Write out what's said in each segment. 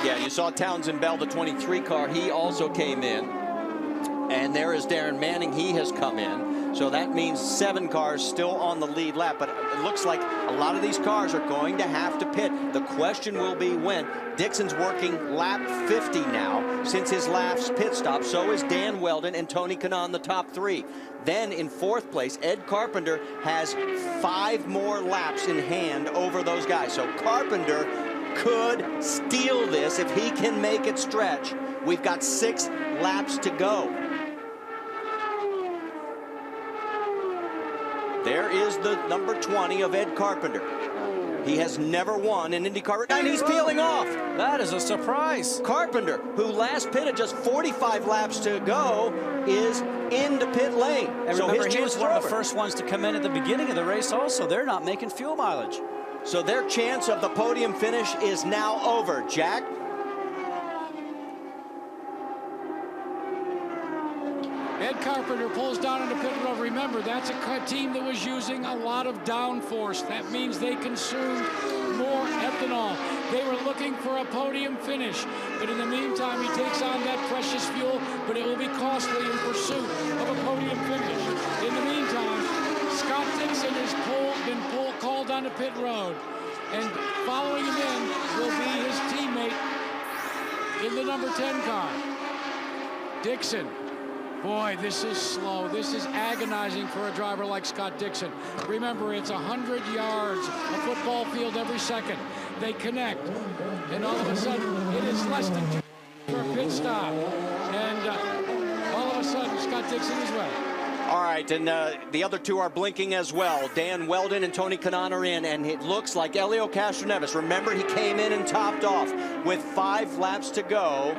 Yeah, you saw Townsend Bell, the 23 car. He also came in. And there is Darren Manning. He has come in. So that means 7 cars still on the lead lap. But it looks like a lot of these cars are going to have to pit. The question will be when. Dixon's working lap 50 now since his last pit stop. So is Dan Weldon and Tony Kanaan, the top 3. Then in 4th place, Ed Carpenter has 5 more laps in hand over those guys. So Carpenter could steal this if he can make it stretch. We've got 6 laps to go. There is the number 20 of Ed Carpenter. He has never won an IndyCar, and he's peeling off. That is a surprise. Carpenter, who last pitted just 45 laps to go, is into pit lane. And so remember, his he chance was one of the first ones to come in at the beginning of the race also. They're not making fuel mileage. So their chance of the podium finish is now over. Jack? Ed Carpenter pulls down into pit road. Remember, that's a team that was using a lot of downforce. That means they consumed more ethanol. They were looking for a podium finish. But in the meantime, he takes on that precious fuel, but it will be costly in pursuit of a podium finish. In the meantime, Scott Dixon has been called onto pit road. And following him in will be his teammate in the number 10 car. Dixon. Boy, this is slow. This is agonizing for a driver like Scott Dixon. Remember, it's 100 yards, a football field every second. They connect, and all of a sudden, it is less than 2 for a pit stop. And all of a sudden, Scott Dixon is well. All right, and the other 2 are blinking as well. Dan Weldon and Tony Kanaan are in, and it looks like Helio Castroneves. Remember, he came in and topped off with 5 laps to go.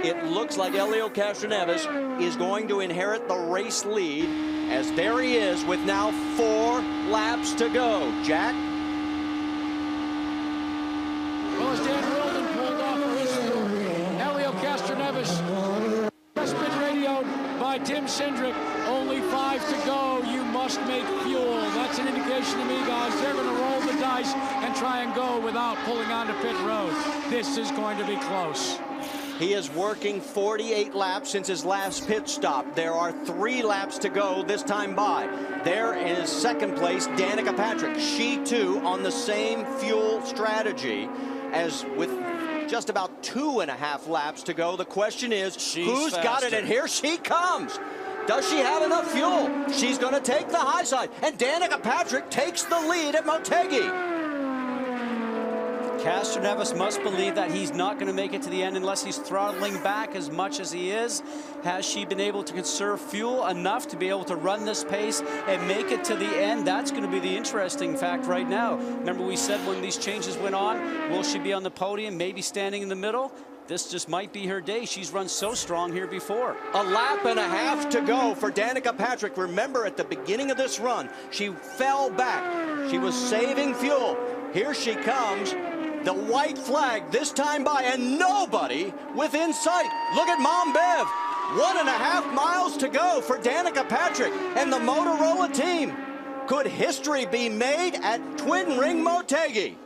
It looks like Helio Castroneves is going to inherit the race lead, as there he is with now 4 laps to go. Jack? Well, as Dan Weldon pulled off for his fuel, Helio Castroneves has been radioed by Tim Cindric. Only 5 to go. You must make fuel. That's an indication to me, guys. They're going to roll the dice and try and go without pulling onto pit road. This is going to be close. He is working 48 laps since his last pit stop. There are 3 laps to go this time by. There is 2nd place, Danica Patrick. She, too, on the same fuel strategy as with just about 2.5 laps to go. The question is, who's got it? And here she comes. Does she have enough fuel? She's going to take the high side. And Danica Patrick takes the lead at Motegi. Castroneves must believe that he's not going to make it to the end unless he's throttling back as much as he is. Has she been able to conserve fuel enough to be able to run this pace and make it to the end? That's going to be the interesting fact right now. Remember, we said when these changes went on, will she be on the podium, maybe standing in the middle? This just might be her day. She's run so strong here before. 1.5 laps to go for Danica Patrick. Remember, at the beginning of this run, she fell back. She was saving fuel. Here she comes. The white flag this time by, and nobody within sight. Look at Mom Bev. 1.5 miles to go for Danica Patrick and the Motorola team. Could history be made at Twin Ring Motegi?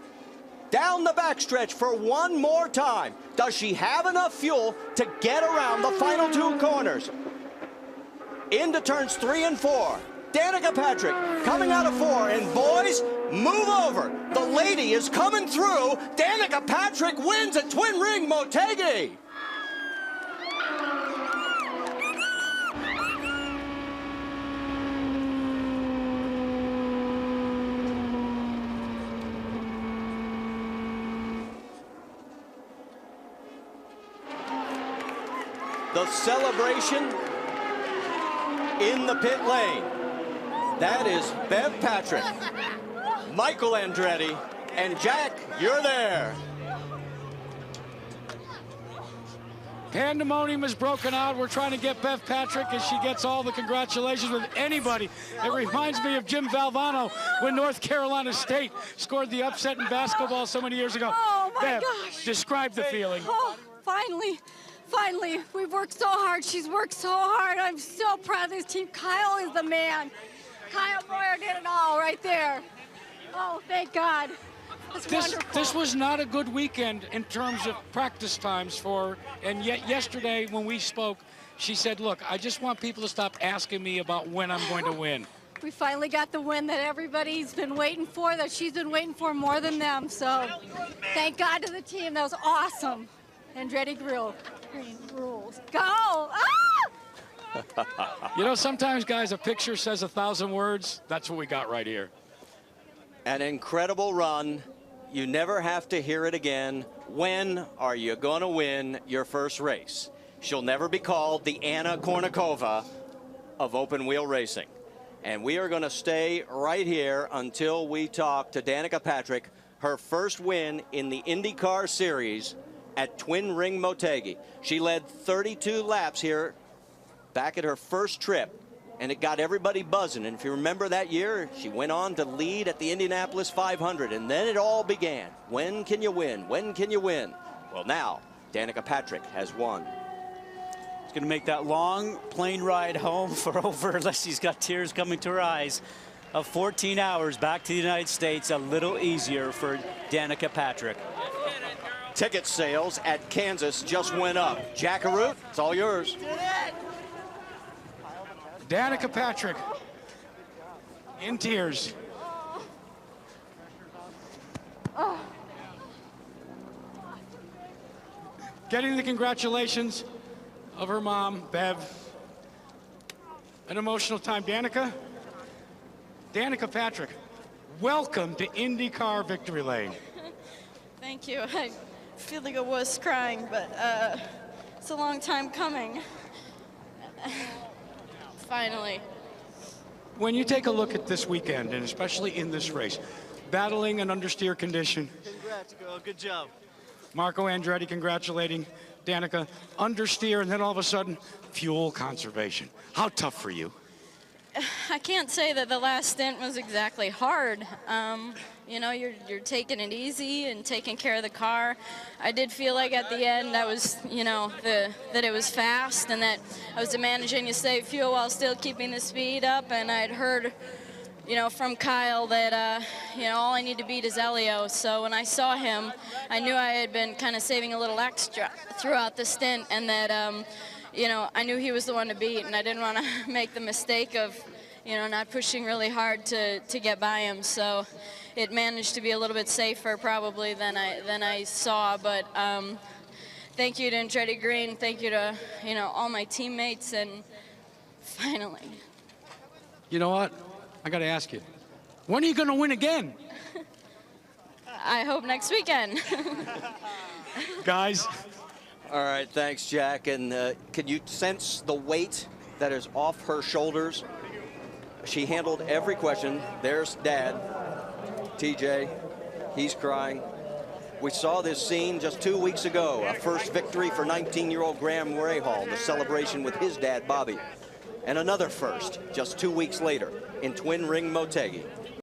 Down the backstretch for one more time. Does she have enough fuel to get around the final 2 corners? Into turns 3 and 4. Danica Patrick coming out of 4, and boys, move over. The lady is coming through. Danica Patrick wins at Twin Ring Motegi. The celebration in the pit lane. That is Bev Patrick, Michael Andretti, and Jack, you're there. Pandemonium has broken out. We're trying to get Bev Patrick as she gets all the congratulations with anybody. It reminds me of Jim Valvano when North Carolina State scored the upset in basketball so many years ago. Oh, my Bev, gosh. describe the feeling. Oh, finally. Finally, we've worked so hard. She's worked so hard. I'm so proud of this team. Kyle is the man. Kyle Boyer did it all right there. Oh, thank God. It's wonderful. This was not a good weekend in terms of practice times for, and yet yesterday when we spoke, she said, look, I just want people to stop asking me about when I'm going to win. We finally got the win that everybody's been waiting for, that she's been waiting for more than them. So thank God to the team. That was awesome. Andretti Green rules. Go! Ah! You know, sometimes, guys, a picture says 1,000 words. That's what we got right here. An incredible run. You never have to hear it again. When are you going to win your first race? She'll never be called the Anna Kournikova of open wheel racing. And we are going to stay right here until we talk to Danica Patrick, her first win in the IndyCar series at Twin Ring Motegi. She led 32 laps here back at her first trip, and it got everybody buzzing. And if you remember that year, she went on to lead at the Indianapolis 500, and then it all began. When can you win? When can you win? Well, now Danica Patrick has won. Going to make that long plane ride home for over, unless she's got tears coming to her eyes, of 14 hours back to the United States a little easier for Danica Patrick. Ticket sales at Kansas just went up. Jackaroo, it's all yours. Danica Patrick in tears. Getting the congratulations of her mom, Bev. An emotional time. Danica Patrick, welcome to IndyCar Victory Lane. Thank you. I feel like I was crying, but it's a long time coming. Finally. When you take a look at this weekend, and especially in this race, battling an understeer condition. Congrats, girl. Good job. Marco Andretti congratulating Danica, understeer, and then all of a sudden, fuel conservation. How tough for you? I can't say that the last stint was exactly hard. You know, you're taking it easy and taking care of the car. I did feel like at the end I was, you know, that it was fast and that I was managing to save fuel while still keeping the speed up. And I'd heard, you know, from Kyle that, you know, all I need to beat is Helio. So when I saw him, I knew I had been kind of saving a little extra throughout the stint, and that, you know, I knew he was the one to beat, and I didn't want to make the mistake of, you know, not pushing really hard to get by him. So it managed to be a little bit safer probably than I saw. But thank you to Andretti Green. Thank you to, you know, all my teammates, and finally. You know what? I got to ask you, when are you going to win again? I hope next weekend. Guys. All right, thanks, Jack. And can you sense the weight that is off her shoulders? She handled every question. There's Dad, TJ. He's crying. We saw this scene just 2 weeks ago, a first victory for 19-year-old Graham Rahal, the celebration with his dad, Bobby. And another first just 2 weeks later in Twin Ring Motegi.